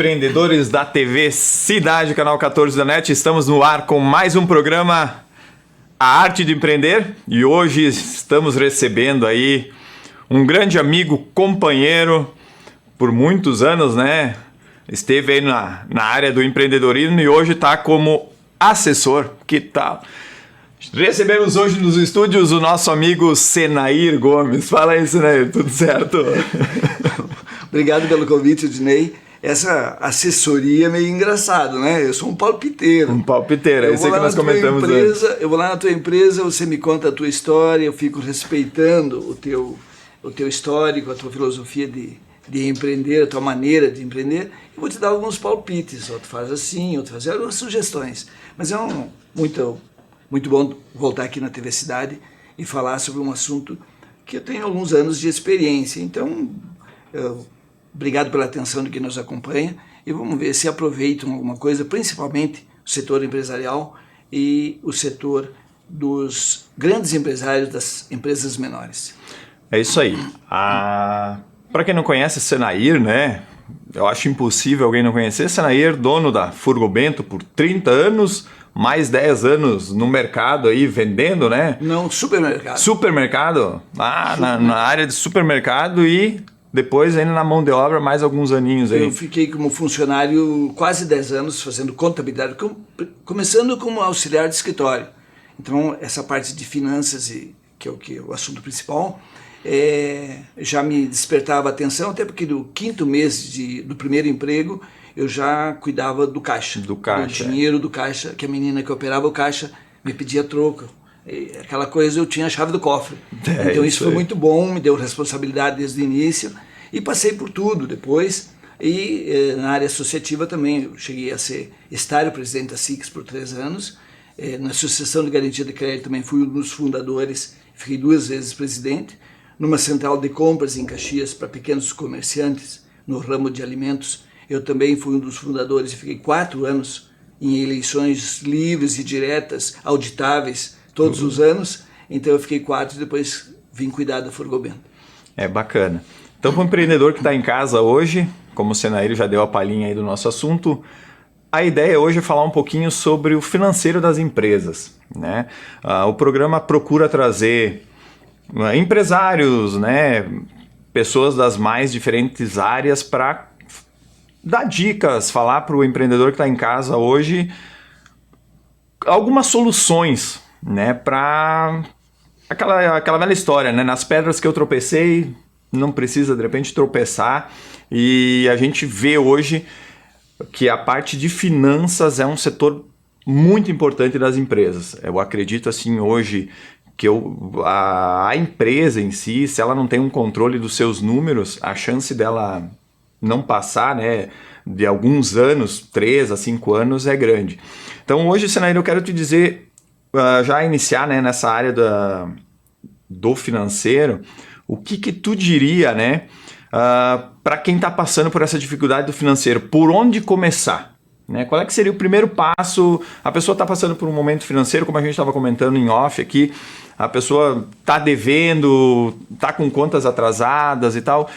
empreendedores da TV Cidade, canal 14 da NET. Estamos no ar com mais um programa A Arte de Empreender e hoje estamos recebendo aí um grande amigo, companheiro por muitos anos, né? Esteve aí na área do empreendedorismo e hoje está como assessor. Que tal? Recebemos hoje nos estúdios o nosso amigo Senair Gomes. Fala aí, Senair, tudo certo? Obrigado pelo convite, Ednei. Essa assessoria é meio engraçado, né? Eu sou um palpiteiro. Um palpiteiro, é isso que nós comentamos antes. Eu vou lá na tua empresa, você me conta a tua história, eu fico respeitando o teu histórico, a tua filosofia de empreender, a tua maneira de empreender. Eu vou te dar alguns palpites, outro faz assim, outro faz algumas sugestões. Mas é muito bom voltar aqui na TV Cidade e falar sobre um assunto que eu tenho alguns anos de experiência. Então, obrigado pela atenção de quem nos acompanha e vamos ver se aproveitam alguma coisa, principalmente o setor empresarial e o setor dos grandes empresários das empresas menores. É isso aí. Para quem não conhece Senair, né? Eu acho impossível alguém não conhecer. Senair, dono da Furgobento por 30 anos, mais 10 anos no mercado aí, vendendo, né? Não, supermercado. Supermercado? Na área de supermercado e depois ainda na mão de obra mais alguns aninhos aí. Eu fiquei como funcionário quase 10 anos fazendo contabilidade, começando como auxiliar de escritório. Então, essa parte de finanças, que é o assunto principal, já me despertava atenção, até porque no quinto mês do primeiro emprego, eu já cuidava do caixa. Do dinheiro do caixa, que a menina que operava o caixa me pedia troco. Aquela coisa, eu tinha a chave do cofre. Então isso foi muito bom, me deu responsabilidade desde o início e passei por tudo depois. E na área associativa também, eu cheguei a ser estário presidente da SIX por 3 anos. Na Associação de Garantia de Crédito também fui um dos fundadores, fiquei 2 vezes presidente. Numa central de compras em Caxias para pequenos comerciantes no ramo de alimentos, eu também fui um dos fundadores e fiquei 4 anos em eleições livres e diretas, auditáveis, todos os anos. Então eu fiquei 4 e depois vim cuidar da Furgobento. É bacana. Então, para o empreendedor que está em casa hoje, como o Senair já deu a palhinha aí do nosso assunto, a ideia hoje é falar um pouquinho sobre o financeiro das empresas, né? O programa procura trazer empresários, né, pessoas das mais diferentes áreas para dar dicas, falar para o empreendedor que está em casa hoje algumas soluções, né, para aquela velha história, né, nas pedras que eu tropecei, não precisa de repente tropeçar, e a gente vê hoje que a parte de finanças é um setor muito importante das empresas. Eu acredito assim hoje que a empresa em si, se ela não tem um controle dos seus números, a chance dela não passar, né, de alguns anos, 3 a 5 anos, é grande. Então hoje, Senair, eu quero te dizer, já iniciar, né, nessa área do financeiro, o que tu diria, né, para quem está passando por essa dificuldade do financeiro, por onde começar? Né? Qual é que seria o primeiro passo? A pessoa está passando por um momento financeiro, como a gente estava comentando em off aqui, a pessoa está devendo, está com contas atrasadas e tal.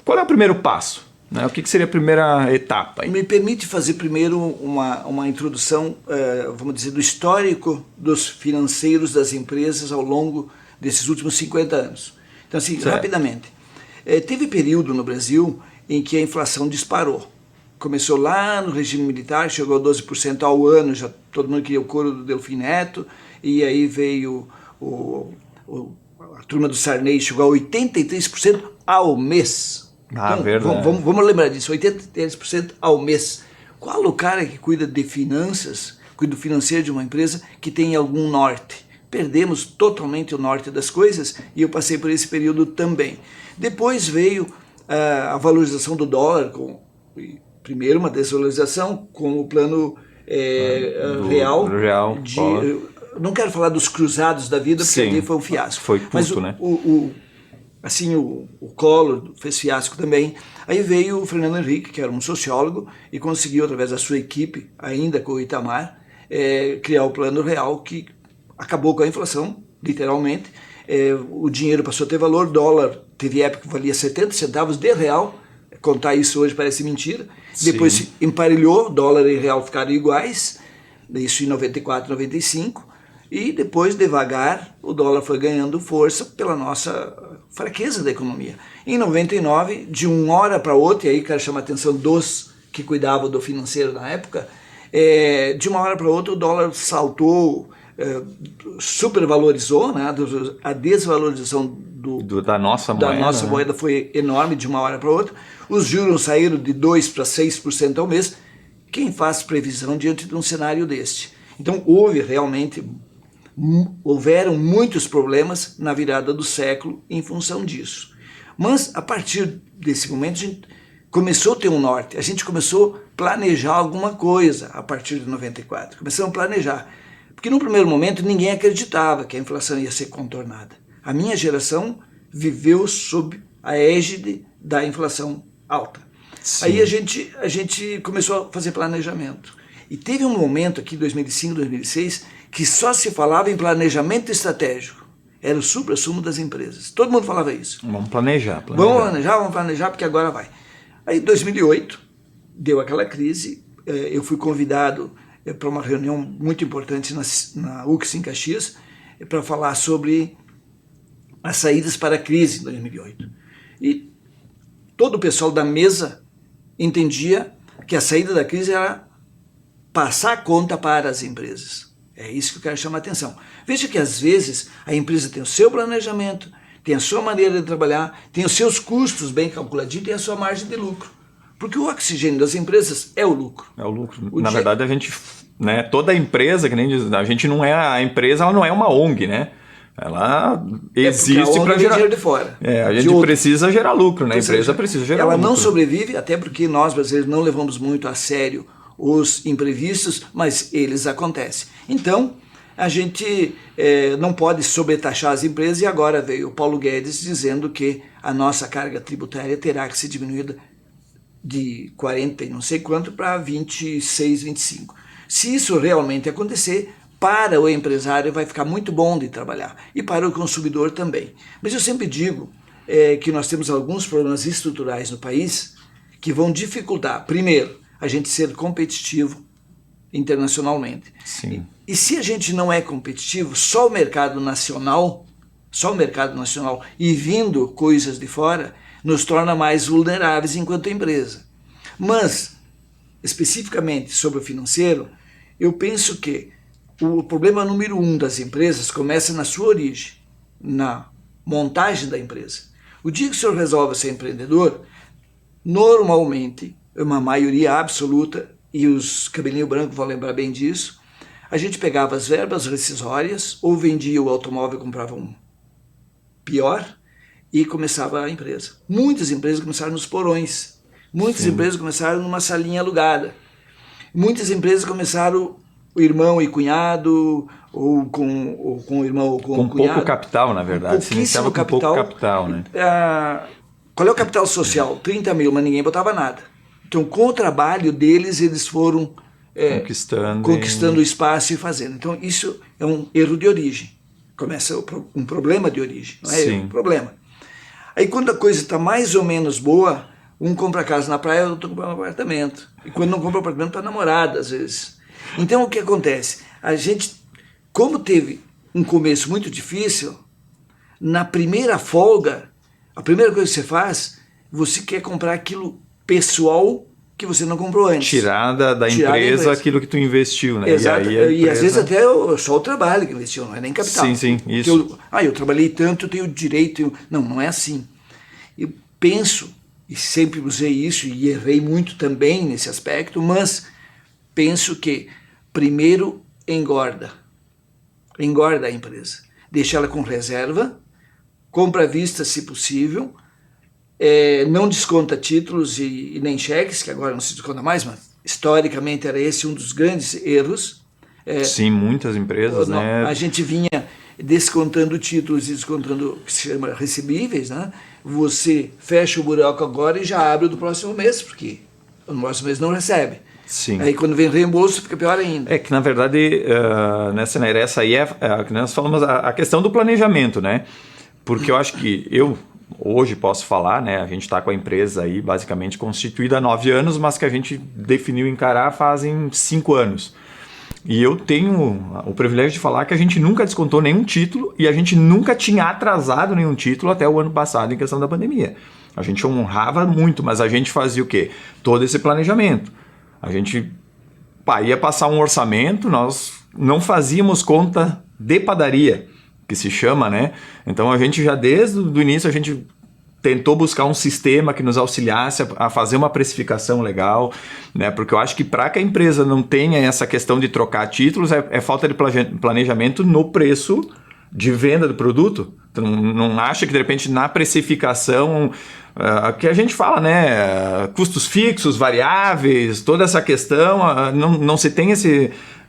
Qual é o primeiro passo? Né? O que seria a primeira etapa? Me permite fazer primeiro uma introdução, vamos dizer, do histórico dos financeiros das empresas ao longo desses últimos 50 anos. Então, assim, rapidamente. Teve período no Brasil em que a inflação disparou. Começou lá no regime militar, chegou a 12% ao ano, já todo mundo queria o couro do Delfim Neto, e aí veio a turma do Sarney, chegou a 83% ao mês. Então, verdade. Vamos lembrar disso, 83% ao mês. Qual o cara que cuida de finanças, cuida do financeiro de uma empresa que tem algum norte? Perdemos totalmente o norte das coisas e eu passei por esse período também. Depois veio a valorização do dólar, primeiro uma desvalorização com o plano real. Não quero falar dos cruzados da vida, porque ali foi um fiasco. Foi curto, mas né? O Collor fez fiasco também. Aí veio o Fernando Henrique, que era um sociólogo, e conseguiu, através da sua equipe, ainda com o Itamar, criar o plano real, que acabou com a inflação, literalmente. O dinheiro passou a ter valor, dólar teve época que valia 70 centavos de real, Contar isso hoje parece mentira. Sim. Depois se emparelhou, dólar e real ficaram iguais, isso em 94, 95, e depois, devagar, o dólar foi ganhando força pela nossa fraqueza da economia. Em 99, de uma hora para outra, e aí quero chamar a atenção dos que cuidavam do financeiro na época, de uma hora para outra o dólar saltou, supervalorizou, né? A desvalorização da nossa moeda, moeda foi enorme de uma hora para outra. Os juros saíram de 2% para 6% ao mês. Quem faz previsão diante de um cenário deste? Então houveram muitos problemas na virada do século em função disso. Mas a partir desse momento a gente começou a ter um norte, a gente começou a planejar alguma coisa a partir de 94. Começamos a planejar. Porque no primeiro momento ninguém acreditava que a inflação ia ser contornada. A minha geração viveu sob a égide da inflação alta. Sim. Aí a gente começou a fazer planejamento. E teve um momento aqui, 2005, 2006, que só se falava em planejamento estratégico. Era o supra-sumo das empresas. Todo mundo falava isso. Vamos planejar. Vamos planejar porque agora vai. Aí em 2008, deu aquela crise, eu fui convidado para uma reunião muito importante na UX em Caxias, para falar sobre as saídas para a crise em 2008. E todo o pessoal da mesa entendia que a saída da crise era passar a conta para as empresas. É isso que eu quero chamar a atenção. Veja que às vezes a empresa tem o seu planejamento, tem a sua maneira de trabalhar, tem os seus custos bem calculadinhos, tem a sua margem de lucro. Porque o oxigênio das empresas é o lucro. É o lucro. Na verdade, a gente, né, toda empresa, que nem diz, a gente não é a empresa, ela não é uma ONG, né? Ela existe para gerar dinheiro de fora. A gente precisa gerar lucro, né? A empresa precisa gerar lucro. Ela não sobrevive, até porque nós brasileiros não levamos muito a sério os imprevistos, mas eles acontecem. Então, a gente não pode sobretaxar as empresas, e agora veio o Paulo Guedes dizendo que a nossa carga tributária terá que ser diminuída de 40 e não sei quanto para 26, 25. Se isso realmente acontecer, para o empresário vai ficar muito bom de trabalhar, e para o consumidor também. Mas eu sempre digo que nós temos alguns problemas estruturais no país que vão dificultar, primeiro, a gente ser competitivo internacionalmente. Sim. E se a gente não é competitivo, só o mercado nacional e vindo coisas de fora, nos torna mais vulneráveis enquanto empresa. Mas, especificamente sobre o financeiro, eu penso que o problema número 1 das empresas começa na sua origem, na montagem da empresa. O dia que o senhor resolve ser empreendedor, normalmente, uma maioria absoluta, e os cabelinho branco vão lembrar bem disso, a gente pegava as verbas rescisórias, ou vendia o automóvel e comprava um pior, e começava a empresa. Muitas empresas começaram nos porões, muitas empresas começaram numa salinha alugada, muitas empresas começaram o irmão e cunhado, ou com o irmão ou com o cunhado. Pouco capital, na verdade. Se iniciava com pouco capital, né? Qual é o capital social? 30 mil, mas ninguém botava nada. Então, com o trabalho deles, eles foram conquistando o espaço e fazendo. Então, isso é um erro de origem. Começa um problema de origem, não é erro, problema. Aí, quando a coisa está mais ou menos boa, um compra casa na praia, outro compra um apartamento. E quando não compra apartamento, está namorado, às vezes. Então, o que acontece? A gente, como teve um começo muito difícil, na primeira folga, a primeira coisa que você faz, você quer comprar aquilo pessoal que você não comprou antes. Tirar da empresa aquilo que tu investiu, né? Exato. E às vezes até só o trabalho que investiu, não é nem capital. Sim, isso. Eu trabalhei tanto, eu tenho direito. Não é assim. Eu penso, e sempre usei isso, e errei muito também nesse aspecto, mas penso que primeiro engorda a empresa. Deixa ela com reserva, compra à vista se possível, não desconta títulos e nem cheques, que agora não se desconta mais, mas historicamente era esse um dos grandes erros. Sim, muitas empresas, né? A gente vinha descontando títulos e descontando o que se chama recebíveis, né? Você fecha o buraco agora e já abre o do próximo mês, porque no próximo mês não recebe. Sim. Aí quando vem reembolso fica pior ainda. É que na verdade, essa aí que nós falamos, a questão do planejamento, né? Porque eu acho que hoje posso falar, né? A gente está com a empresa aí basicamente constituída há 9 anos, mas que a gente definiu encarar fazem 5 anos. E eu tenho o privilégio de falar que a gente nunca descontou nenhum título e a gente nunca tinha atrasado nenhum título até o ano passado em questão da pandemia. A gente honrava muito, mas a gente fazia o quê? Todo esse planejamento. A gente ia passar um orçamento, nós não fazíamos conta de padaria, que se chama, né? Então a gente já desde o início a gente tentou buscar um sistema que nos auxiliasse a fazer uma precificação legal, né? Porque eu acho que para que a empresa não tenha essa questão de trocar títulos, é falta de planejamento no preço de venda do produto. Então, não acha que de repente na precificação, que a gente fala, né? Custos fixos, variáveis, toda essa questão, não se tem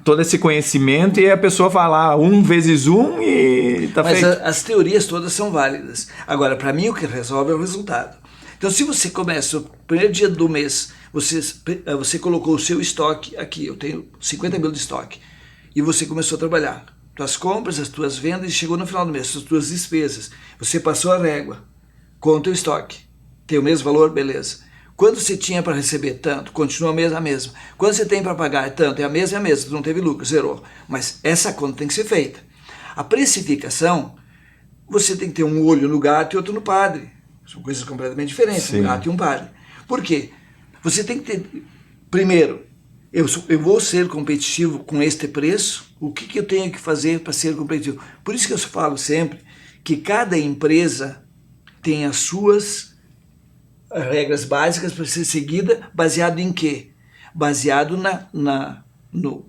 todo esse conhecimento e a pessoa vai lá 1 vezes 1 e tá feito. Mas as teorias todas são válidas. Agora, para mim, o que resolve é o resultado. Então, se você começa o primeiro dia do mês, você colocou o seu estoque aqui, eu tenho 50 mil de estoque, e você começou a trabalhar. Tuas compras, as tuas vendas, e chegou no final do mês, as tuas despesas. Você passou a régua, conta o estoque. Tem o mesmo valor? Beleza. Quanto você tinha para receber? Tanto. Continua a mesma. Quanto você tem para pagar? Tanto. É a mesma. Tu não teve lucro, zerou. Mas essa conta tem que ser feita. A precificação, você tem que ter um olho no gato e outro no padre. São coisas completamente diferentes, Sim. um gato e um padre. Por quê? Você tem que ter... Primeiro, eu vou ser competitivo com este preço? O que eu tenho que fazer para ser competitivo? Por isso que eu falo sempre que cada empresa tem as suas regras básicas para ser seguida, baseado em quê? Baseado no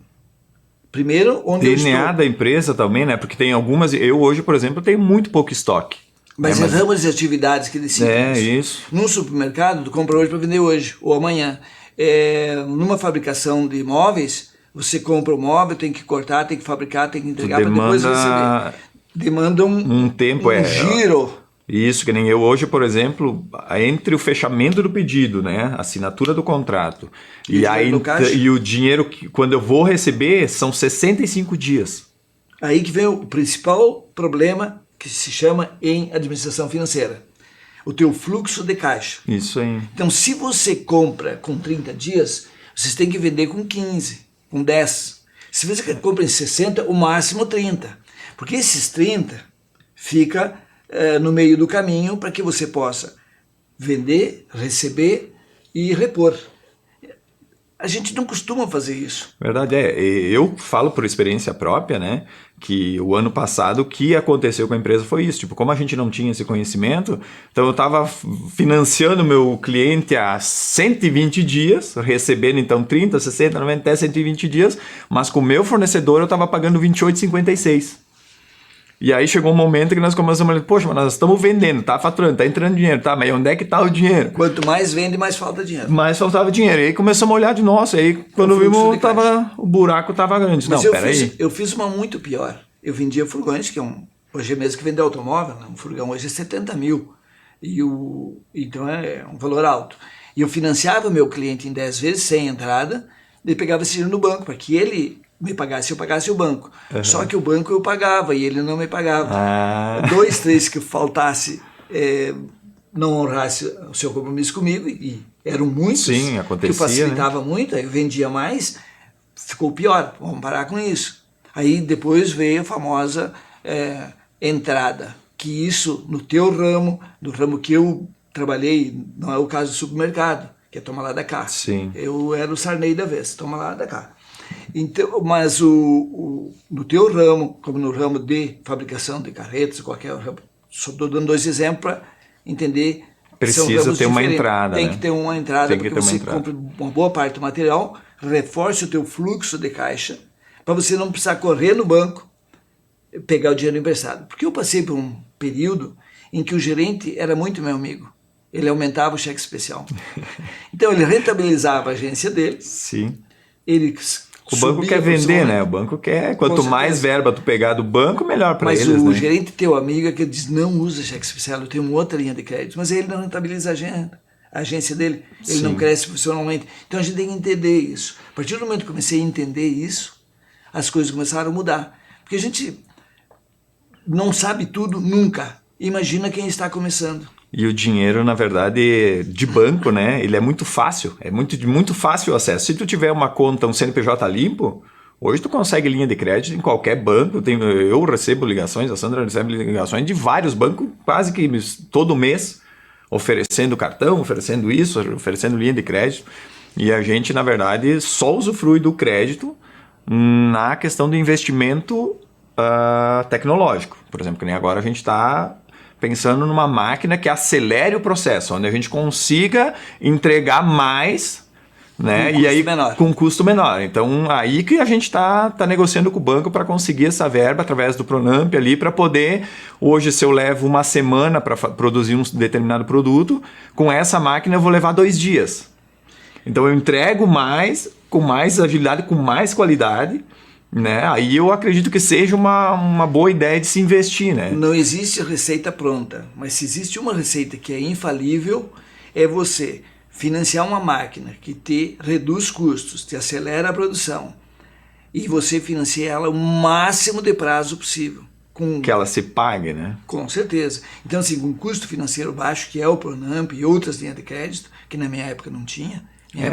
primeiro, onde eu estou. DNA da empresa também, né? Porque tem algumas... Eu hoje, por exemplo, tenho muito pouco estoque. Mas ramos de atividades que decidem isso. Num supermercado, tu compra hoje para vender hoje ou amanhã. Numa fabricação de móveis, você compra o móvel, tem que cortar, tem que fabricar, tem que entregar para depois receber. Demanda um tempo, giro. Isso, que nem eu hoje, por exemplo, entre o fechamento do pedido, né, assinatura do contrato e o dinheiro que quando eu vou receber são 65 dias. Aí que vem o principal problema que se chama em administração financeira. O teu fluxo de caixa. Isso aí. Então, se você compra com 30 dias, vocês têm que vender com 15, com 10. Se você compra em 60, o máximo 30. Porque esses 30 fica no meio do caminho para que você possa vender, receber e repor. A gente não costuma fazer isso. Verdade, eu falo por experiência própria, né, que o ano passado o que aconteceu com a empresa foi isso, tipo, como a gente não tinha esse conhecimento, então eu estava financiando meu cliente há 120 dias, recebendo então 30, 60, 90, até 120 dias, mas com o meu fornecedor eu estava pagando 28,56. E aí chegou um momento que nós começamos a dizer, poxa, mas nós estamos vendendo, tá faturando, tá entrando dinheiro, tá, mas onde é que tá o dinheiro? Quanto mais vende, mais falta dinheiro. Mais faltava dinheiro. E aí começamos a olhar de nossa, e aí quando vimos, o buraco tava grande. Mas não, peraí. Eu fiz uma muito pior. Eu vendia furgões, que hoje é mesmo que vender automóvel, né? Um furgão hoje é 70 mil. Então é um valor alto. E eu financiava o meu cliente em 10 vezes, sem entrada, e pegava esse dinheiro no banco, para que ele me pagasse, eu pagasse o banco. Uhum. Só que o banco eu pagava e ele não me pagava. 2, 3 que faltasse, não honrasse o seu compromisso comigo, e eram muitos. Sim, acontecia, que eu facilitava muito, aí eu vendia mais, ficou pior, vamos parar com isso. Aí depois veio a famosa entrada, que isso no teu ramo, no ramo que eu trabalhei, não é o caso do supermercado, que é toma lá da cá. Sim. Eu era o Sarney da vez, toma lá da cá. Então, mas no teu ramo, como no ramo de fabricação de carretas, qualquer ramo, só estou dando 2 exemplos para entender. Precisa ter uma entrada. Tem né? que ter uma entrada, Tem que porque você compra uma boa parte do material, reforce o teu fluxo de caixa, para você não precisar correr no banco, pegar o dinheiro emprestado. Porque eu passei por um período em que o gerente era muito meu amigo. Ele aumentava o cheque especial. Então ele rentabilizava a agência dele. Sim. Ele o banco quer vender, né? O banco quer. Quanto mais verba tu pegar do banco, melhor para eles. Mas o né? gerente teu amigo é que diz: não usa cheque especial, eu tenho uma outra linha de crédito. Mas ele não rentabiliza a agência dele. Ele Sim. não cresce profissionalmente. Então a gente tem que entender isso. A partir do momento que eu comecei a entender isso, as coisas começaram a mudar. Porque a gente não sabe tudo nunca. Imagina quem está começando. E o dinheiro, na verdade, de banco, né? Ele é muito fácil. É muito fácil o acesso. Se tu tiver uma conta, um CNPJ limpo, hoje tu consegue linha de crédito em qualquer banco. Eu recebo ligações, a Sandra recebe ligações de vários bancos, quase que todo mês, oferecendo cartão, oferecendo isso, oferecendo linha de crédito. E a gente, na verdade, só usufrui do crédito na questão do investimento tecnológico. Por exemplo, que nem agora a gente está pensando numa máquina que acelere o processo, onde a gente consiga entregar mais, né? E aí com um custo menor. Então aí que a gente está negociando com o banco para conseguir essa verba através do Pronamp ali para poder, hoje se eu levo uma semana para produzir um determinado produto, com essa máquina eu vou levar 2 dias. Então eu entrego mais, com mais agilidade, com mais qualidade, né? Aí eu acredito que seja uma boa ideia de se investir, né? Não existe receita pronta, mas se existe uma receita que é infalível, é você financiar uma máquina que te reduz custos, te acelera a produção e você financia ela o máximo de prazo possível. Que ela se pague, né? Com certeza. Então, assim, com custo financeiro baixo, que é o Pronamp e outras linhas de crédito, que na minha época não tinha.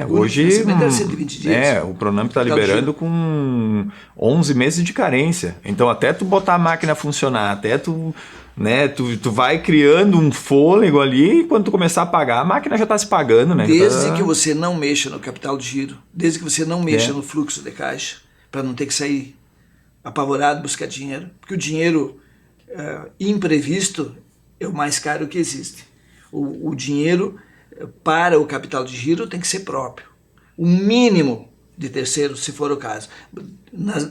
Hoje era 120 dias. O Pronamp está liberando com 11 meses de carência. Então até tu botar a máquina a funcionar, até tu, né, tu vai criando um fôlego ali e quando tu começar a pagar, a máquina já está se pagando, né? Desde que você não mexa no capital de giro, desde que você não mexa no fluxo de caixa, para não ter que sair apavorado buscar dinheiro, porque o dinheiro imprevisto é o mais caro que existe. O dinheiro para o capital de giro tem que ser próprio. O mínimo de terceiro, se for o caso,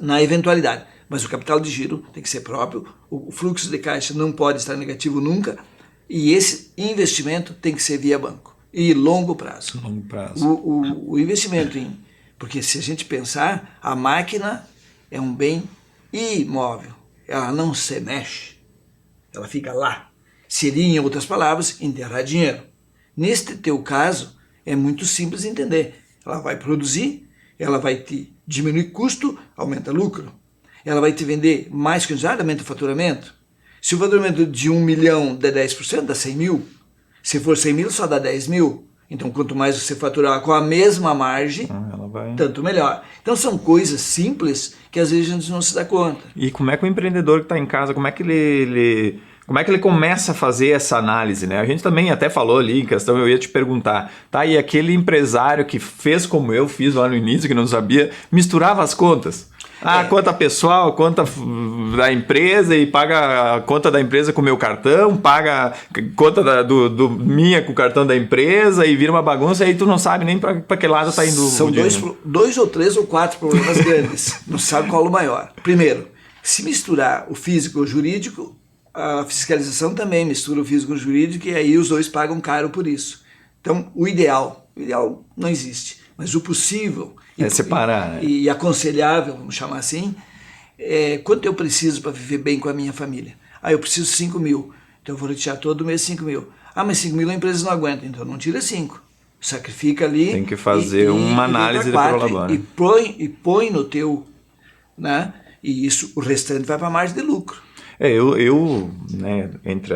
na eventualidade. Mas o capital de giro tem que ser próprio, o fluxo de caixa não pode estar negativo nunca, e esse investimento tem que ser via banco. E longo prazo. Longo prazo. O investimento porque se a gente pensar, a máquina é um bem imóvel. Ela não se mexe. Ela fica lá. Seria, em outras palavras, enterrar dinheiro. Neste teu caso, é muito simples de entender. Ela vai produzir, ela vai te diminuir custo, aumenta lucro. Ela vai te vender mais quantidade, aumenta o faturamento. Se o faturamento de 1 milhão der 10%, dá 100 mil. Se for 100 mil, só dá 10 mil. Então, quanto mais você faturar com a mesma margem, tanto melhor. Então, são coisas simples que às vezes a gente não se dá conta. E como é que o empreendedor que está em casa, como é que ele começa a fazer essa análise, né? A gente também até falou ali em questão, eu ia te perguntar, tá? E aquele empresário que fez como eu fiz lá no início, que não sabia, misturava as contas. Conta pessoal, conta da empresa e paga a conta da empresa com o meu cartão, paga conta minha com o cartão da empresa e vira uma bagunça e aí tu não sabe nem para que lado tá indo São o dinheiro. dois ou 3 ou 4 problemas grandes, não sabe qual o maior. Primeiro, se misturar o físico e o jurídico, a fiscalização também mistura o físico e o jurídico e aí os dois pagam caro por isso. Então, o ideal não existe, mas o possível separar, né? E aconselhável, vamos chamar assim, quanto eu preciso para viver bem com a minha família? Eu preciso 5 mil, então eu vou retirar todo mês 5 mil. Mas 5 mil a empresa não aguenta, então não tira 5. Sacrifica ali. Tem que fazer uma análise de prolabore. E põe no teu, né? E isso, o restante vai para a margem de lucro. Eu né, entre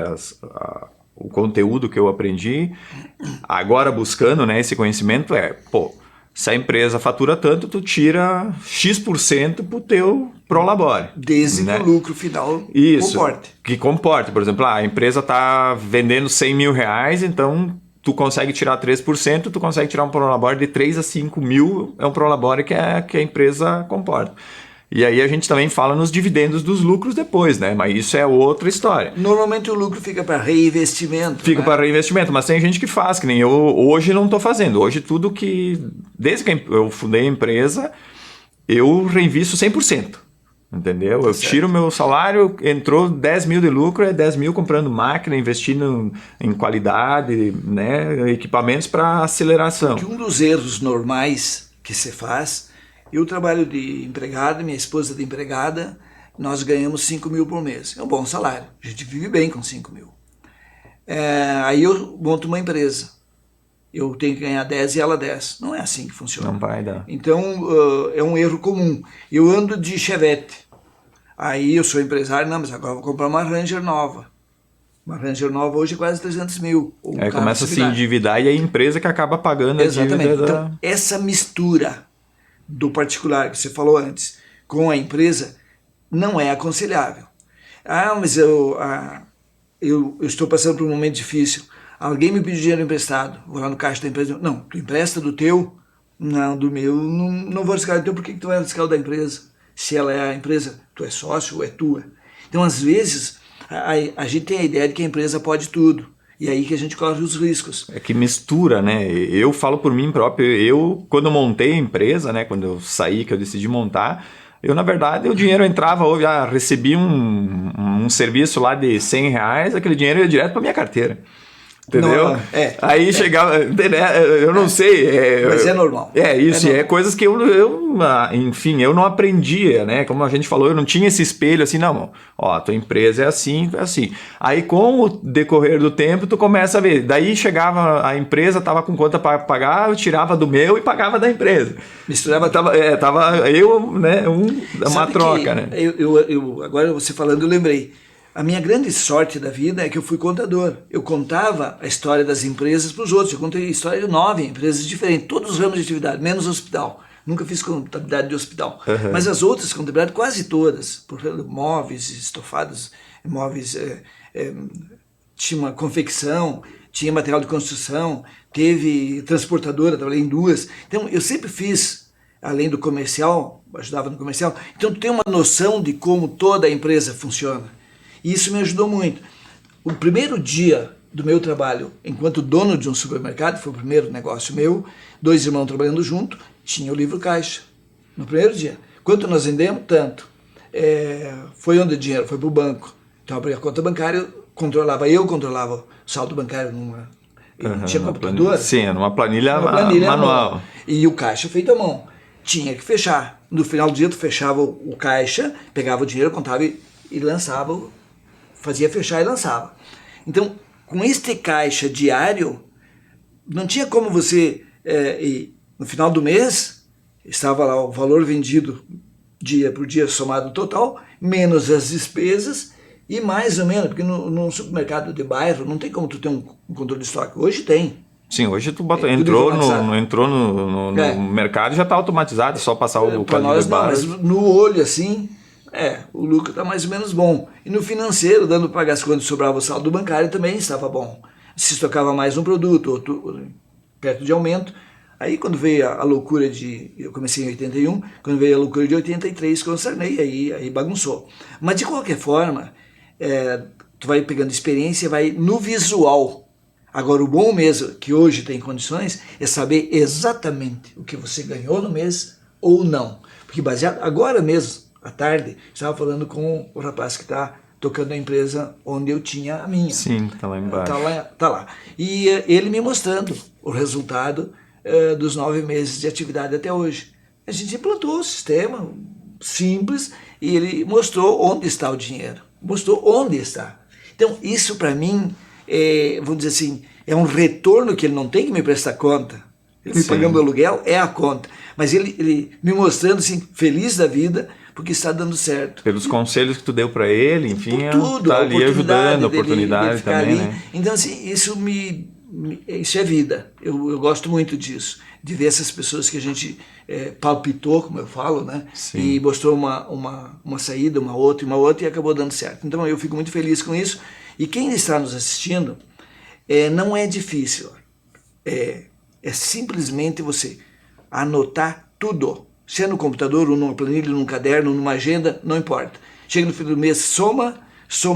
o conteúdo que eu aprendi, agora buscando, né, esse conhecimento se a empresa fatura tanto, tu tira X% pro teu prolabore. Desde né? que o lucro final comporte. Que comporte. Por exemplo, a empresa está vendendo 100 mil reais, então tu consegue tirar 3%, tu consegue tirar um prolabore de 3 a 5 mil, é um prolabore que a empresa comporta. E aí a gente também fala nos dividendos dos lucros depois, né? Mas isso é outra história. Normalmente o lucro fica para reinvestimento. Fica para reinvestimento, mas tem gente que faz, que nem eu hoje não estou fazendo. Hoje tudo que... Desde que eu fundei a empresa, eu reinvisto 100%. Entendeu? Eu tiro meu salário, entrou 10 mil de lucro, é 10 mil comprando máquina, investindo em qualidade, né? Equipamentos para aceleração. Porque um dos erros normais que se faz... Eu trabalho de empregado, minha esposa de empregada, nós ganhamos 5 mil por mês. É um bom salário, a gente vive bem com 5 mil. Aí eu monto uma empresa, eu tenho que ganhar 10 e ela 10. Não é assim que funciona. Não vai dar. Então é um erro comum. Eu ando de Chevette, aí eu sou empresário, não, mas agora vou comprar uma Ranger nova. Uma Ranger nova hoje é quase 300 mil. Ou um Aí carro começa a se similar. endividar e é a empresa que acaba pagando a Exatamente. dívida. Então, essa mistura do particular que você falou antes com a empresa não é aconselhável. Mas eu estou passando por um momento difícil. Alguém me pediu dinheiro emprestado. Vou lá no caixa da empresa. Não, tu empresta do teu? Não, do meu. Não vou arriscar do teu. Por que tu vai arriscar o da empresa? Se ela é a empresa, tu é sócio ou é tua? Então, às vezes, a gente tem a ideia de que a empresa pode tudo. E aí que a gente corre os riscos. É que mistura, né? Eu falo por mim próprio. Eu, quando montei a empresa, né? Quando eu saí, que eu decidi montar, eu, na verdade, o dinheiro entrava, eu já recebi um serviço lá de R$100, aquele dinheiro ia direto para minha carteira. Entendeu? Não, Aí chegava, eu não sei. Mas é normal. É isso, normal. é coisas que enfim, eu não aprendia, né? Como a gente falou, eu não tinha esse espelho assim, não. Ó, tua empresa é assim, é assim. Aí com o decorrer do tempo, tu começa a ver. Daí chegava a empresa, tava com conta para pagar, eu tirava do meu e pagava da empresa. Misturava. Tava eu, né? Uma Sabe troca, que né? agora você falando, eu lembrei. A minha grande sorte da vida é que eu fui contador. Eu contava a história das empresas para os outros. Eu contei a história de 9 empresas diferentes, todos os ramos de atividade, menos hospital. Nunca fiz contabilidade de hospital. Uhum. Mas as outras contabilidade, quase todas, por móveis, estofados, móveis, tinha uma confecção, tinha material de construção, teve transportadora, trabalhei em 2. Então, eu sempre fiz, além do comercial, ajudava no comercial. Então, tu tem uma noção de como toda a empresa funciona. E isso me ajudou muito. O primeiro dia do meu trabalho, enquanto dono de um supermercado, foi o primeiro negócio meu, 2 irmãos trabalhando junto, tinha o livro caixa. No primeiro dia. Quanto nós vendemos? Tanto. Foi onde o dinheiro? Foi para o banco. Então, abri a conta bancária, eu controlava o saldo bancário numa... tinha computador? Sim, numa planilha manual. E o caixa feito à mão. Tinha que fechar. No final do dia, tu fechava o caixa, pegava o dinheiro, contava e lançava, fazia fechar e lançava. Então, com este caixa diário, não tinha como você, no final do mês, estava lá o valor vendido dia por dia somado total, menos as despesas, e mais ou menos, porque no supermercado de bairro não tem como tu ter um controle de estoque. Hoje tem. Sim, hoje tu entrou no mercado e já está automatizado, é só passar o planilha de barra. Mas no olho assim, o lucro está mais ou menos bom. E no financeiro, dando para pagar as contas, sobrava o saldo bancário, também estava bom. Se estocava mais um produto, outro perto de aumento. Aí quando veio a loucura eu comecei em 81, quando veio a loucura de 83, consternei, aí bagunçou. Mas de qualquer forma, tu vai pegando experiência, vai no visual. Agora, o bom mesmo, que hoje tem condições, é saber exatamente o que você ganhou no mês ou não. Porque baseado, agora mesmo, à tarde, estava falando com o rapaz que está tocando a empresa onde eu tinha a minha. Sim, está lá embaixo. Tá lá. E ele me mostrando o resultado dos 9 meses de atividade até hoje. A gente implantou o sistema simples e ele mostrou onde está o dinheiro. Mostrou onde está. Então, isso para mim... vamos dizer assim, é um retorno que ele não tem que me prestar conta. Ele me pagando aluguel é a conta. Mas ele me mostrando assim, feliz da vida, porque está dando certo. Pelos conselhos que tu deu para ele, enfim, tudo, tá ali ajudando, a oportunidade também, ali. né? Então, assim, isso é vida. Eu gosto muito disso, de ver essas pessoas que a gente palpitou, como eu falo, né? Sim. E mostrou uma saída, uma outra e acabou dando certo. Então, eu fico muito feliz com isso. E quem está nos assistindo, não é difícil. É simplesmente você anotar tudo. Se é no computador, ou numa planilha, num caderno, numa agenda, não importa. Chega no fim do mês, soma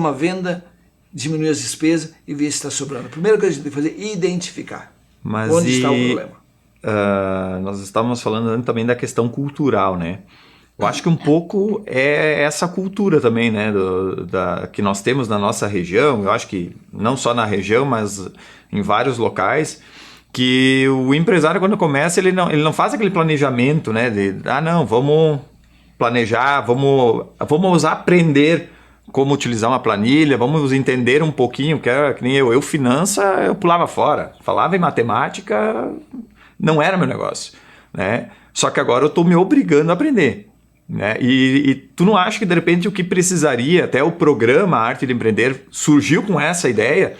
a venda, diminui as despesas e vê se está sobrando. A primeira coisa que a gente tem que fazer é identificar onde está o problema. Nós estávamos falando também da questão cultural, né? Eu acho que um pouco é essa cultura também, né, que nós temos na nossa região. Eu acho que não só na região, mas em vários locais, que o empresário, quando começa, ele não faz aquele planejamento, né, não, vamos planejar, vamos aprender como utilizar uma planilha, vamos entender um pouquinho, que nem eu finança, eu pulava fora. Falava em matemática, não era meu negócio, né? Só que agora eu estou me obrigando a aprender. né? E tu não acha que de repente o que precisaria, até o programa Arte de Empreender surgiu com essa ideia?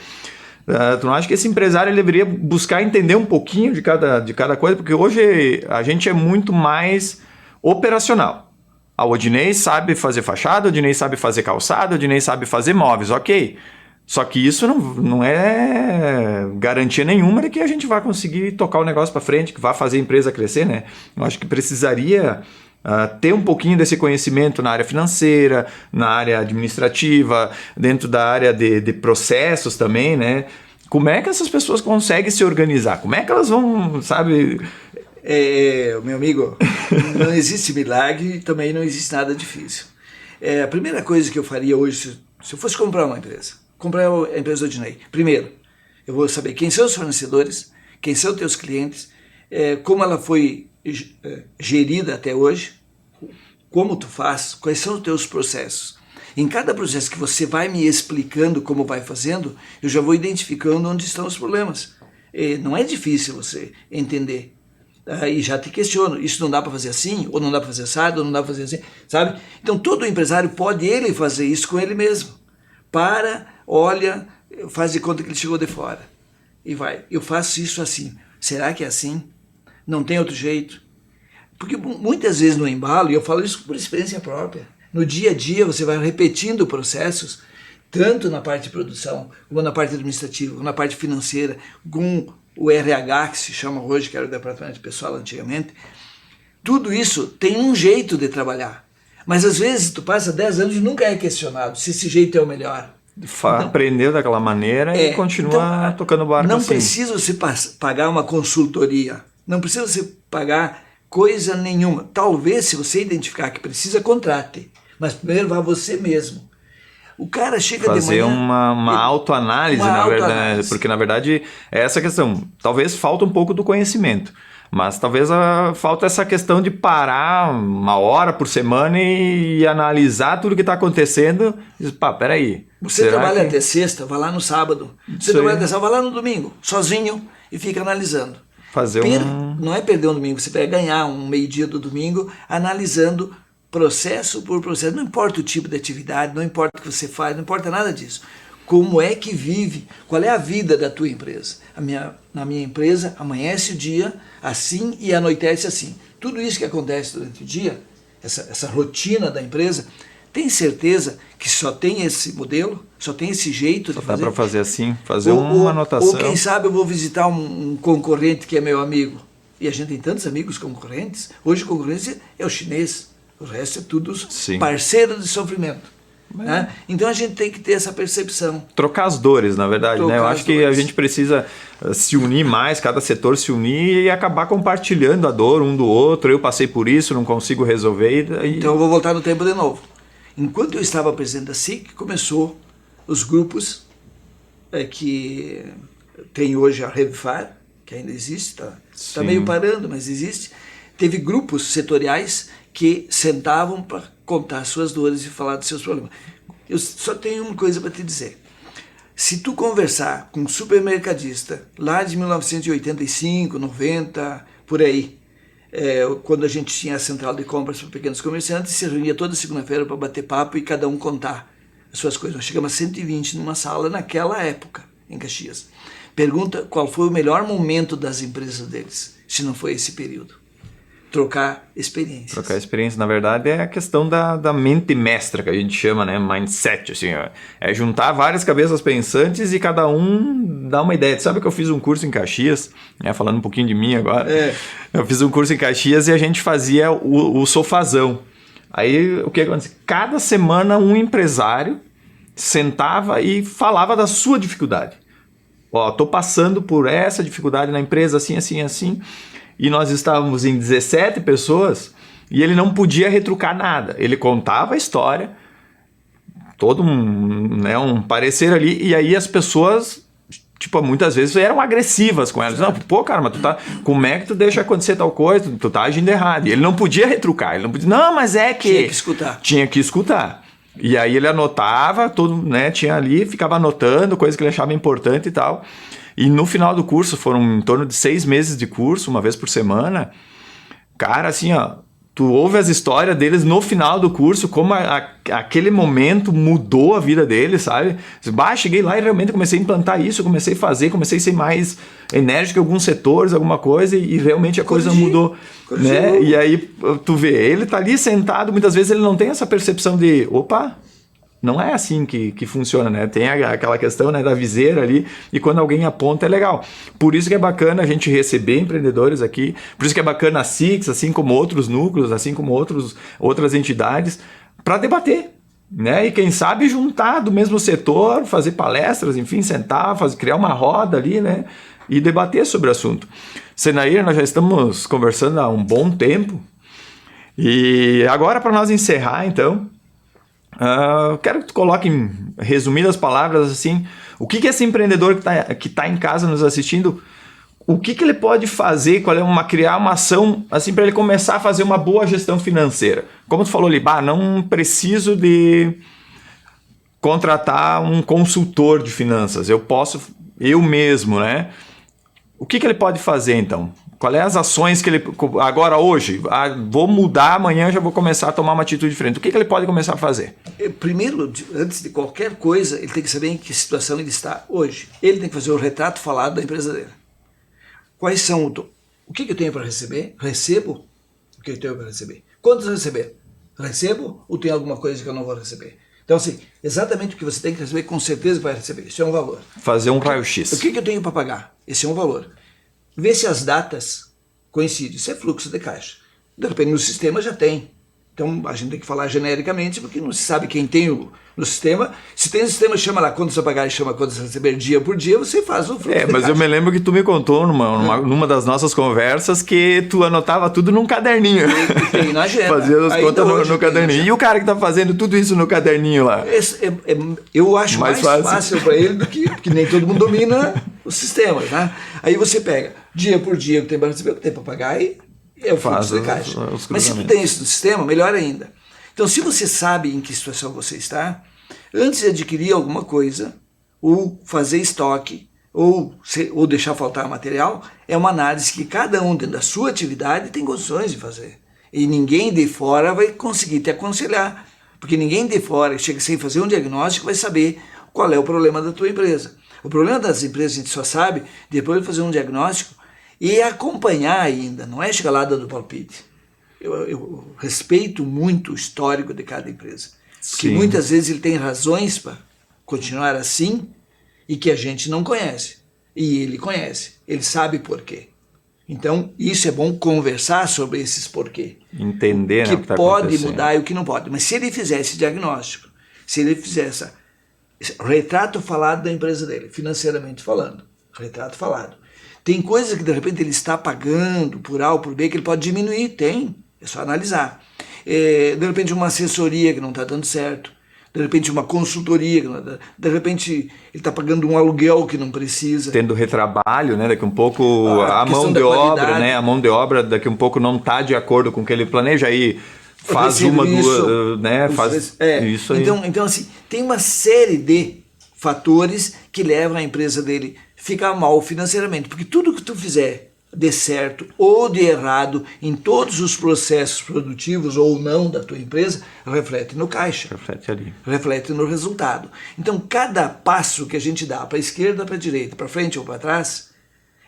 Tu não acha que esse empresário ele deveria buscar entender um pouquinho de cada coisa? Porque hoje a gente é muito mais operacional. O Odinei sabe fazer fachada, o Odinei sabe fazer calçada, o Odinei sabe fazer móveis, ok. Só que isso não é garantia nenhuma de que a gente vai conseguir tocar o negócio para frente, que vai fazer a empresa crescer, né? Eu acho que precisaria ter um pouquinho desse conhecimento na área financeira, na área administrativa, dentro da área de processos também, né? Como é que essas pessoas conseguem se organizar? Como é que elas vão, sabe... Meu amigo, não existe milagre e também não existe nada difícil. A primeira coisa que eu faria hoje, se eu fosse comprar uma empresa, comprar a empresa do Odinei, primeiro, eu vou saber quem são os fornecedores, quem são os teus clientes, como ela foi gerida até hoje, como tu faz, quais são os teus processos. Em cada processo que você vai me explicando como vai fazendo, eu já vou identificando onde estão os problemas. Não é difícil você entender. E já te questiono, isso não dá para fazer assim, ou não dá para fazer assado, ou não dá para fazer assim, sabe? Então todo empresário pode ele fazer isso com ele mesmo. Olha, faz de conta que ele chegou de fora. E vai, eu faço isso assim. Será que é assim? Não tem outro jeito? Porque muitas vezes no embalo, e eu falo isso por experiência própria, no dia a dia você vai repetindo processos, tanto na parte de produção, como na parte administrativa, como na parte financeira, com o RH, que se chama hoje, que era o departamento de pessoal antigamente. Tudo isso tem um jeito de trabalhar. Mas às vezes tu passa 10 anos e nunca é questionado se esse jeito é o melhor. Aprendeu daquela maneira e continua tocando o barco não assim. Precisa você pagar uma consultoria, não precisa você pagar coisa nenhuma. Talvez, se você identificar que precisa, contrate. Mas primeiro vá você mesmo. O cara chega de manhã... Fazer uma autoanálise, na verdade. Porque, na verdade, é essa questão. Talvez falta um pouco do conhecimento. Mas talvez falta essa questão de parar 1 hora por semana e analisar tudo que está acontecendo. E dizer, peraí. Você trabalha até sexta, vai lá no sábado. Você trabalha até sábado, vai lá no domingo, sozinho, e fica analisando. Não é perder um domingo, você vai ganhar um meio-dia do domingo analisando processo por processo. Não importa o tipo de atividade, não importa o que você faz, não importa nada disso. Como é que vive, qual é a vida da tua empresa? Na minha empresa, amanhece o dia assim e anoitece assim. Tudo isso que acontece durante o dia, essa rotina da empresa, tem certeza que só tem esse modelo, só tem esse jeito de fazer? Só dá para fazer assim, fazer uma anotação. Ou quem sabe eu vou visitar um concorrente que é meu amigo. E a gente tem tantos amigos concorrentes. Hoje a concorrência é o chinês, o resto é tudo parceiro de sofrimento. Né? Então a gente tem que ter essa percepção. Trocar as dores, na verdade. Né? Eu acho que a gente precisa se unir mais, cada setor se unir e acabar compartilhando a dor um do outro. Eu passei por isso, não consigo resolver. Então eu vou voltar no tempo de novo. Enquanto eu estava presidente da SIC, começou os grupos que tem hoje a Revifar, que ainda existe, está meio parando, mas existe. Teve grupos setoriais que sentavam para contar suas dores e falar dos seus problemas. Eu só tenho uma coisa para te dizer. Se tu conversar com um supermercadista lá de 1985, 90, por aí, quando a gente tinha a central de compras para pequenos comerciantes, se reunia toda segunda-feira para bater papo e cada um contar as suas coisas. Nós chegamos a 120 numa sala naquela época, em Caxias. Pergunta qual foi o melhor momento das empresas deles, se não foi esse período. Trocar experiências. Trocar experiência, na verdade, é a questão da mente mestra, que a gente chama, né? Mindset, assim, ó. É juntar várias cabeças pensantes e cada um dá uma ideia. Tu sabe que eu fiz um curso em Caxias, né? Falando um pouquinho de mim agora. Eu fiz um curso em Caxias e a gente fazia o sofazão. Aí, o que acontece? Cada semana um empresário sentava e falava da sua dificuldade. Ó, tô passando por essa dificuldade na empresa, assim, assim, assim... E nós estávamos em 17 pessoas e ele não podia retrucar nada. Ele contava a história, todo um parecer ali, e aí as pessoas, tipo, muitas vezes eram agressivas com elas. Não, pô, cara, mas como é que tu deixa acontecer tal coisa? Tu tá agindo errado. E ele não podia retrucar, ele não podia, não, mas é que... Tinha que escutar. Tinha que escutar. E aí ele anotava, tinha ali, ficava anotando coisas que ele achava importante e tal. E no final do curso, foram em torno de 6 meses de curso, uma vez por semana. Cara, assim, ó, tu ouve as histórias deles no final do curso, como aquele momento mudou a vida deles, sabe? Cheguei lá e realmente comecei a implantar isso, comecei a fazer, comecei a ser mais enérgico em alguns setores, alguma coisa, e realmente a coisa mudou, né? E aí tu vê, ele tá ali sentado, muitas vezes ele não tem essa percepção de, opa, não é assim que funciona, né? Tem aquela questão, né, da viseira ali, e quando alguém aponta é legal. Por isso que é bacana a gente receber empreendedores aqui, por isso que é bacana a SIX, assim como outros núcleos, assim como outras entidades, para debater, né? E quem sabe juntar do mesmo setor, fazer palestras, enfim, sentar, criar uma roda ali, né? E debater sobre o assunto. Senair, nós já estamos conversando há um bom tempo, e agora para nós encerrar, então, quero que tu coloque em resumidas palavras assim, o que esse empreendedor que tá em casa nos assistindo, o que ele pode fazer, criar uma ação assim para ele começar a fazer uma boa gestão financeira. Como tu falou ali, não preciso de contratar um consultor de finanças, eu posso eu mesmo, né? O que ele pode fazer então? Quais as ações que ele... Agora, hoje, vou mudar, amanhã já vou começar a tomar uma atitude diferente. O que ele pode começar a fazer? Primeiro, antes de qualquer coisa, ele tem que saber em que situação ele está hoje. Ele tem que fazer o retrato falado da empresa dele. Quais são... O que eu tenho para receber? Recebo o que eu tenho para receber. Quantos receber? Recebo ou tem alguma coisa que eu não vou receber? Então, assim, exatamente o que você tem que receber, com certeza vai receber. Isso é um valor. Fazer um raio-x. O que eu tenho para pagar? Esse é um valor. Ver se as datas coincidem. Isso é fluxo de caixa. De repente no sistema já tem. Então a gente tem que falar genericamente, porque não se sabe quem tem no sistema. Se tem o sistema, chama lá quando você pagar e chama quando você receber dia por dia, você faz o fluxo de mas caixa. eu me lembro que tu me contou numa das nossas conversas que tu anotava tudo num caderninho. Tem na agenda. Fazia as contas no caderninho. E o cara que tá fazendo tudo isso no caderninho lá? Eu acho mais fácil para ele do que... Porque nem todo mundo domina os sistemas, né? Aí você pega dia por dia o que tem para receber, o que tem para pagar e é o fluxo de caixa. Mas se tu tem isso no sistema, melhor ainda. Então, se você sabe em que situação você está, antes de adquirir alguma coisa, ou fazer estoque, ou deixar faltar material, é uma análise que cada um dentro da sua atividade tem condições de fazer. E ninguém de fora vai conseguir te aconselhar, porque ninguém de fora, chega sem fazer um diagnóstico, vai saber qual é o problema da tua empresa. O problema das empresas a gente só sabe depois de fazer um diagnóstico e acompanhar ainda, não é chegar lá dando palpite. Eu respeito muito o histórico de cada empresa, porque muitas vezes ele tem razões para continuar assim e que a gente não conhece. E ele conhece, ele sabe por quê. Então, isso é bom conversar sobre esses porquê. Entender o que pode mudar e o que não pode. Mas se ele fizer esse diagnóstico, se ele fizer esse retrato falado da empresa dele, financeiramente falando, retrato falado. Tem coisas que de repente ele está pagando por A ou por B que ele pode diminuir, tem, é só analisar. De repente uma assessoria que não está dando certo, de repente uma consultoria, que não tá, de repente ele está pagando um aluguel que não precisa. Tendo retrabalho, né? Daqui um pouco a mão de obra, né? A mão de obra daqui um pouco não está de acordo com o que ele planeja, aí faz duas, né? Faz isso aí. Então, assim, tem uma série de fatores que levam a empresa dele a ficar mal financeiramente. Porque tudo que tu fizer de certo ou de errado em todos os processos produtivos ou não da tua empresa, reflete no caixa. Reflete ali. Reflete no resultado. Então, cada passo que a gente dá para a esquerda, para a direita, para frente ou para trás,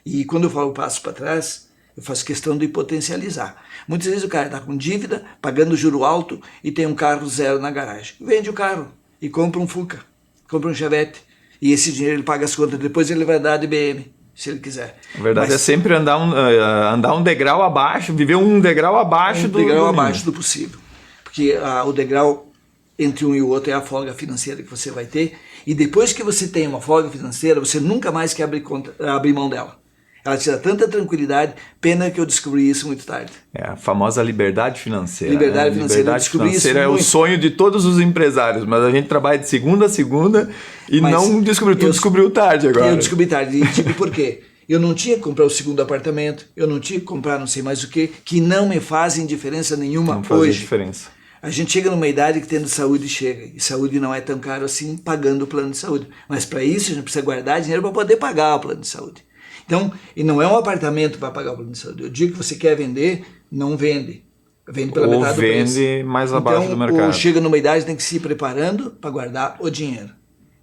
e quando eu falo passo para trás, eu faço questão de potencializar. Muitas vezes o cara está com dívida, pagando juro alto e tem um carro zero na garagem. Vende o carro e compra um Fuca, compra um Chevette. E esse dinheiro ele paga as contas, depois ele vai dar de BM, se ele quiser. A verdade é sempre andar um degrau abaixo, viver um degrau abaixo do possível. Porque o degrau entre um e o outro é a folga financeira que você vai ter. E depois que você tem uma folga financeira, você nunca mais quer abrir mão dela. Ela te dá tanta tranquilidade, pena que eu descobri isso muito tarde. É a famosa liberdade financeira. Liberdade financeira. Liberdade financeira é o sonho de todos os empresários, mas a gente trabalha de segunda a segunda e não descobriu. Tu descobriu tarde agora. Eu descobri tarde. E tipo, por quê? Eu não tinha que comprar o segundo apartamento, eu não tinha que comprar não sei mais o que não me fazem diferença nenhuma hoje. Não faz diferença. A gente chega numa idade que tendo saúde chega, e saúde não é tão caro assim pagando o plano de saúde. Mas para isso a gente precisa guardar dinheiro para poder pagar o plano de saúde. Então, e não é um apartamento para pagar o plano de saúde. O dia que você quer vender, não vende. Vende pela ou metade do preço. vende mais abaixo do mercado. Ou chega numa idade tem que se ir preparando para guardar o dinheiro.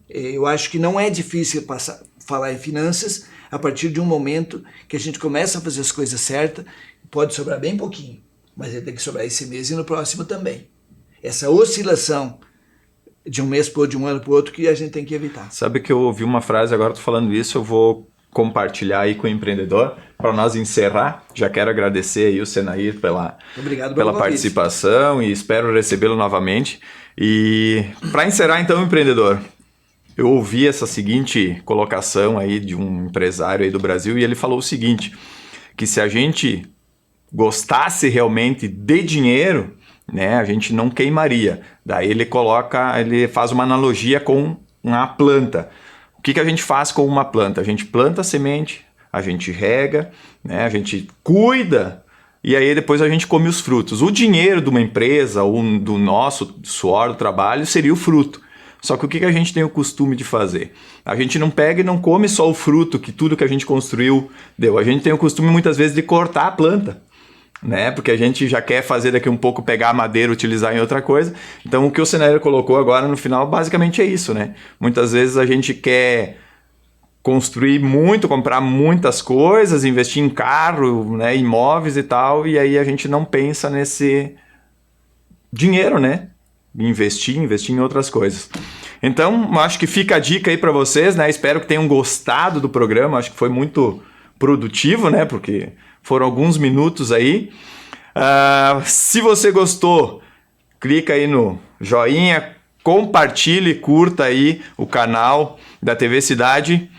Eu acho que não é difícil falar em finanças a partir de um momento que a gente começa a fazer as coisas certas. Pode sobrar bem pouquinho, mas ele tem que sobrar esse mês e no próximo também. Essa oscilação de um mês para outro, de um ano para o outro, que a gente tem que evitar. Sabe que eu ouvi uma frase, agora tô falando isso, eu vou compartilhar aí com o empreendedor para nós encerrar. Já quero agradecer aí o Senair pela participação e espero recebê-lo novamente. E para encerrar então, empreendedor, eu ouvi essa seguinte colocação aí de um empresário aí do Brasil e ele falou o seguinte, que se a gente gostasse realmente de dinheiro, né, a gente não queimaria. Daí ele faz uma analogia com uma planta. O que a gente faz com uma planta? A gente planta a semente, a gente rega, né, a gente cuida e aí depois a gente come os frutos. O dinheiro de uma empresa ou do nosso suor do trabalho seria o fruto. Só que o que a gente tem o costume de fazer? A gente não pega e não come só o fruto, que tudo que a gente construiu deu. A gente tem o costume muitas vezes de cortar a planta, né? Porque a gente já quer fazer daqui um pouco, pegar a madeira, utilizar em outra coisa. Então o que o Senair colocou agora no final basicamente é isso, né? Muitas vezes a gente quer construir muito, comprar muitas coisas, investir em carro, né, imóveis e tal, e aí a gente não pensa nesse dinheiro, né? Investir em outras coisas. Então, acho que fica a dica aí para vocês, né? Espero que tenham gostado do programa, acho que foi muito produtivo, né? Porque foram alguns minutos aí. Se você gostou, clica aí no joinha, compartilhe, curta aí o canal da TV Cidade.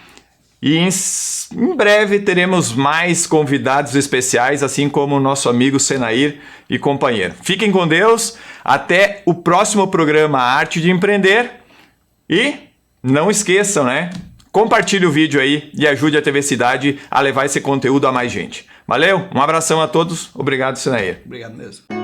E em breve teremos mais convidados especiais, assim como o nosso amigo Senair e companheiro. Fiquem com Deus, até o próximo programa Arte de Empreender. E não esqueçam, né? Compartilhe o vídeo aí e ajude a TV Cidade a levar esse conteúdo a mais gente. Valeu, um abração a todos, obrigado Senair. Obrigado mesmo.